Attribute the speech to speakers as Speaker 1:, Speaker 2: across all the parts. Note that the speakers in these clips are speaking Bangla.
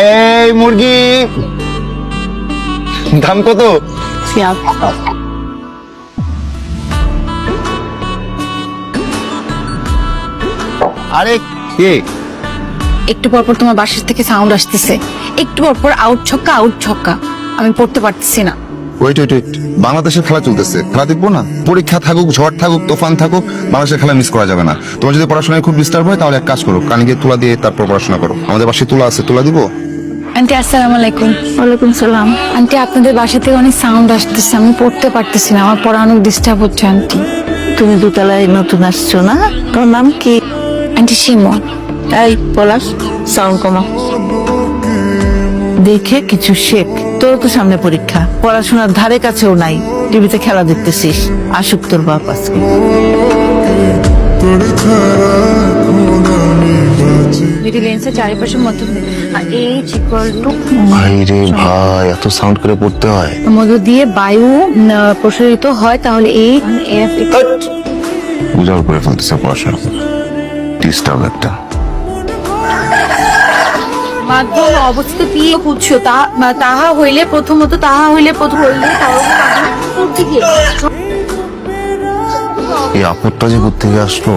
Speaker 1: এই মুরগি দাম কত? আরে কে?
Speaker 2: একটু পর পর তোমার বাসার থেকে সাউন্ড আসতেছে, একটু পর পর আউট ছক্কা। আমি পড়তে পারতেছি না।
Speaker 1: ওয়েট বাংলাদেশের খেলা চলতেছে, খেলা দেখবো না? পরীক্ষা থাকুক, ঝড় থাকুক, তুফান থাকুক, বাংলাদেশের খেলা মিস করা যাবে না। তোমার যদি পড়াশোনায় খুব ডিস্টার্ব হয় তাহলে এক কাজ করো, কানে গিয়ে তুলা দিয়ে তারপর পড়াশোনা করো। আমাদের বাসায় তুলা আছে, তুলা দিব?
Speaker 2: আন্টি আসসালামু আলাইকুম। ওয়ালাইকুম সালাম। আন্টি আপনাদের বাসা থেকে অনেক সাউন্ড আসতেছে, আমি পড়তে পারতেছি না, আমার পড়া অনেক ডিস্টার্ব হচ্ছে আন্টি।
Speaker 3: তুমি দোতলায় নতুন আসছো না? তোর নাম কি?
Speaker 2: আন্টি শিমন।
Speaker 3: এই পলাশ, সাউন্ড কমা। দেখে কিছু শেখ। তোর তো সামনে পরীক্ষা, পড়াশোনার ধারে কাছেও নাই, টিভিতে খেলা দেখতেছিস। আসুক তোর বাপ আজকে।
Speaker 2: যদি লেন্সের চারিপাশের মধ্যে আর এইচ ইকুয়াল টু
Speaker 1: ভাই রে ভাই, এত সাউন্ড করে পড়তে হয়?
Speaker 2: মধ্য দিয়ে বায়ু প্রসারিত হয়, তাহলে এই এফ
Speaker 1: উজাড় করে ফেলতেছে পড়াশোনা, ডিস্টার্ব একটা।
Speaker 2: মাধ্যম অবস্থিত পিয়ে উৎস তাহা হইলে প্রথমত
Speaker 1: এই আপদটা যে কোত্থেকে আসলো,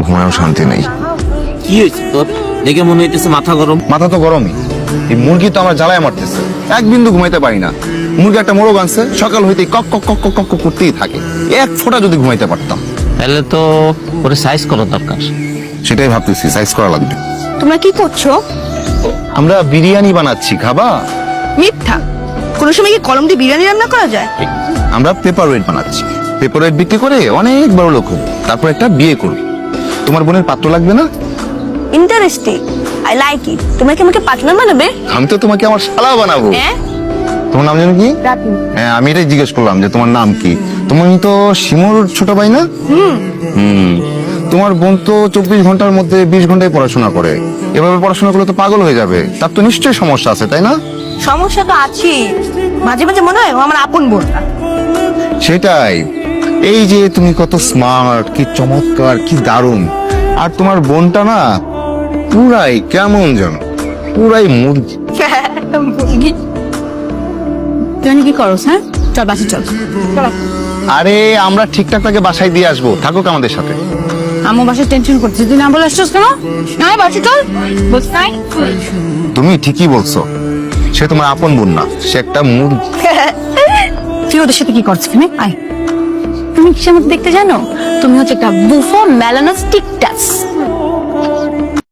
Speaker 1: ঘুমায়ও শান্তি নেই।
Speaker 4: কি হয়েছে তোর? দেখে মনে হইতেছে মাথা গরম।
Speaker 1: মাথা তো গরমই, এই মুরগি তো আমার জ্বালায় মারতেছে, এক বিন্দু ঘুমাইতে পারি না। মুরগি একটা মোরগ আনছে, সকাল হইতে কক কক কক কক কক করতেই থাকে। এক ফোঁটা যদি ঘুমাইতে পারতাম।
Speaker 4: তাহলে তো ওরে সাইজ করা দরকার।
Speaker 1: সেটাই ভাবতেছি, সাইজ করা লাগবে।
Speaker 2: তোমরা কি করছো?
Speaker 1: আমরা বিরিয়ানি বানাচ্ছি, খাবা?
Speaker 2: মিথ্যা, কোনো সময় কি কলম দিয়ে বিরিয়ানি রান্না করা যায়?
Speaker 1: আমরা পেপার ওয়েট বানাচ্ছি, পেপার ওয়েট বিক্রি করে অনেক বড় লোক হবো, তারপর একটা বিয়ে করবি। তোমার বোনের পাত্র লাগবে না?
Speaker 5: Interesting, I like it. তোমরা কি আমাকে পার্টনার বানাবে?
Speaker 1: আমি তো তোমাকে আমার শালা বানাবো।
Speaker 5: হ্যাঁ,
Speaker 1: তোমার নাম জানো কি?
Speaker 5: রাতি।
Speaker 1: হ্যাঁ, আমি এটাই জিজ্ঞেস করলাম যে তোমার নাম কি। তুমি তো শিমুর ছোট ভাই না? তোমার বোন তো 24 ঘন্টার মধ্যে 20 ঘন্টায় পড়াশোনা করে। এভাবে পড়াশোনা করলে তো পাগল হয়ে যাবে, তার তো নিশ্চয়ই সমস্যা আছে, তাই না?
Speaker 5: সমস্যা তো আছেই, মাঝে মাঝে মনে হয় ও আমার আপন বোন।
Speaker 1: সেটাই, এই যে তুমি কত স্মার্ট, কি চমৎকার, কি দারুণ। আর তোমার বোনটা না পুরাই কেমন যেন, পুরাই মুরগি।
Speaker 2: তুমি কি করো? হ্যাঁ চল বাসে চল।
Speaker 1: আরে আমরা ঠিকঠাক তাকে বাসায় দিয়ে আসবো, থাকুক আমাদের সাথে।
Speaker 2: আমার বাসায় টেনশন করছিস, তুই না বলে আসছিস কেন? নাই বাসে চল বলছি নাই।
Speaker 1: তুমি ঠিকই বলছো, সে তোমার আপন বোন না, সে একটা মুরগি।
Speaker 2: তুই ওদের সাথে কি করছিস? আয়, তুমি কিসের মধ্যে দেখতে জানো? তুমি হচ্ছে একটা বুফো মেলানোস্টিকটাস।